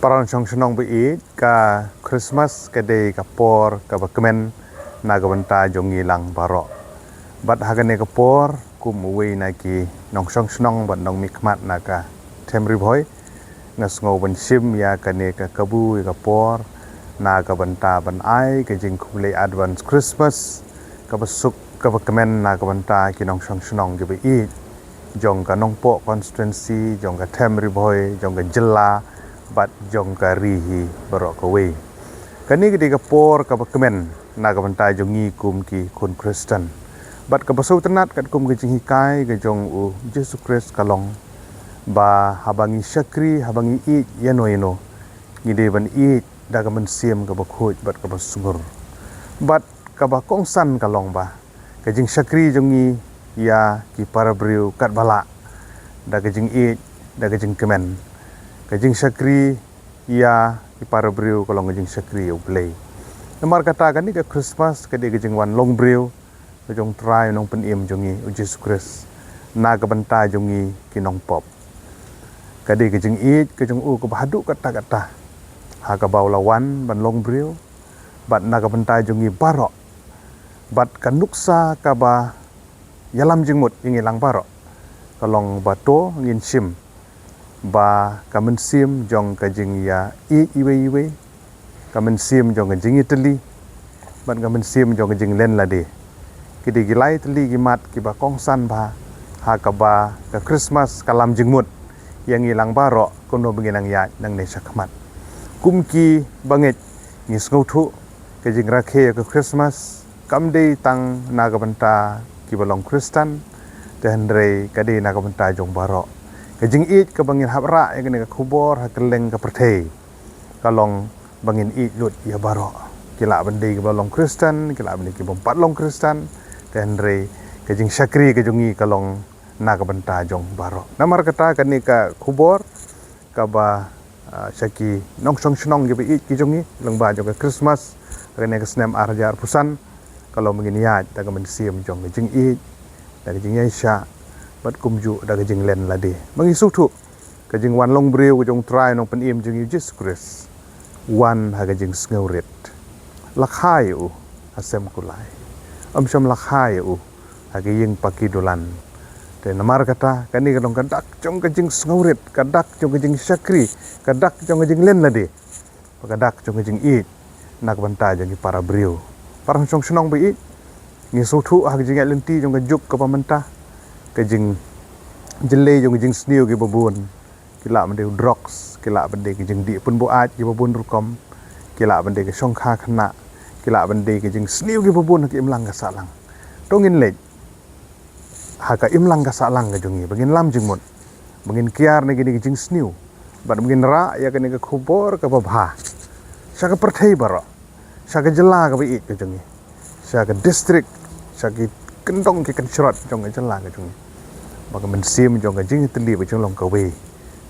Paran chong chnong be I ka Christmas ka day ka por ka bakmen na ka banta jongi lang baro. Bat hagane ka por kum uwi na ki nong chong chnong bat nong mikmat na ka temri boy ngas ngo ban sim ya ka ne ka kabu ka por na ka banta ban ai ka jing kumle advance Christmas ka basuk ka bakmen na ka banta ki nong chong chnong ge be I jong ka nong po constituency jong ka temri boy jong ka jilla bat jong ka rihi barok kawe kani gede ka por ka bakmen na ka bantai jongi kum ki kun Kristen bat ka basau tenat kat kum ke jing hikai ke jong u Jesus Christ kalong ba habangi syakri habangi I yano gide ban I da ka men siem ka bakhoj bat ka basungur bat ka ba kongsan kalong ba ke jing syakri jongi ya ki parabriu kat bala da ke jing I da ke jing kemen kajing syakri ia ipara briu kalau kajing syakri ublay. Namar kata kan ni ke Christmas kadi kajing wan long briu kajong try nong penim jongi Jesus Christ na ka banta jongi kinong pop. Kadi kajing I kajong u ko bahadu kata ha ka baw lawan ban long briu bat na ka banta jongi barok bat kan nuksa ka ba yalam jingmut ingi lang barok kalong bato ngin sim ba kamen sim jong kajing ya I iwe kamen sim jong kajing Italy ban kamen sim jong kajing len lade kidi gilai teli gimat ki ba kongsan ba ha ka ba ka Christmas kalam jingmut yang ilang baro kono benginang ya nang ne sakmat kumki banget ngis ngothu kajing rakhe ka Christmas kamde tang naga banta ki balong Kristen dan re kadi naga banta jong baro kajing I ka bangin hapra yang kena kubor hakeleng ka perthei kalong bangin I lut ya baro kila bandi ka balong Kristen kila bandi ki bompat long Kristen dan re kajing syakri kajungi kalong na ka banta jong baro namar kata kani ka kubor ka ba syaki nong song snong ge I ki jongi lang ba jong ka Christmas kani ka snem arjar pusan kalau mengin ya ta ka men sim jong kajing I da kajing Aisha bat kumju da kajing len lade mangi sutu kajing wan long breu kajong try nong penim jing Jesus Christ wan ha kajing sngurit lakhai u asem kulai amsham lakhai u ha kajing pakidolan te namar kata kani kalong kadak jong kajing sngurit kadak jong kajing syakri kadak jong kajing len lade kadak jong kajing I nak banta jong para breu parang chong snong bi I ngi sutu ha kajing lenti jong kajuk ka pamenta kajing jele jong kajing sniu ki babun kila bende drugs kila bende kajing di pun boat ki babun rukom kila bende ke songkha khana kila bende kajing sniu ki babun ki imlang ka salang tongin lej ha ka imlang ka salang ka jongi bangin lam jingmut bangin kiar ne kini kajing sniu bat bangin ra ya kani ka khubor ka babha saka perthei baro saka jela ka bi ka jongi saka district saka kendong ki kan syarat jong ka jela ka jongi baka men sim jong ka jing teli ba jong long ka we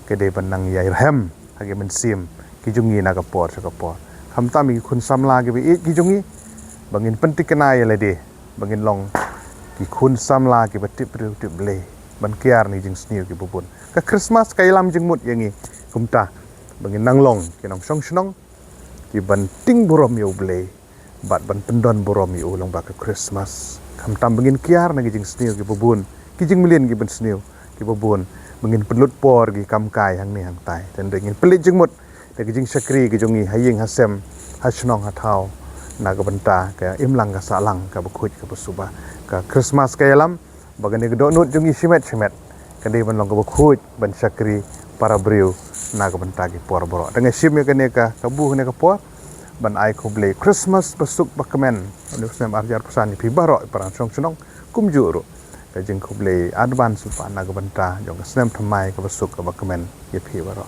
ke de banang ya irham hage men sim ki jongi na ka por sa ka por kham ta mi khun samla ki bi ki jongi bangin pentik kana ya le de bangin long ki khun samla ki batip riu tip le ban kiar ni jing sniu ki bubun ka Christmas ka ilam jing mut yangi kumta bangin nang long ki nong song snong ki ban ting burom yo ble bat ban pendon burom yo long ba ka Christmas kham tam bangin kiar na jing sniu ki bubun kijing milien ki ben sniu ki babun mengin pelut por ki kam kai hang ni hang tai dan dengin pelit jengmut da kijing syakri ki jongi haying hasem hasnong hathau na ka banta ka imlang ka salang ka bakhuj ka basuba ka Christmas ka yalam bagani ka donut jongi simet kadi ban long ka bakhuj ban syakri para briu na ka banta ki por boro dengan sim ka ne ka kabuh ne ka por ban ai khoble Christmas basuk bakmen usnem arjar pusan pi baro parang song snong kumjuru kajing kuble advance pa na ka banta jong ka snem thamai ka basuk ka bakmen ye phi baro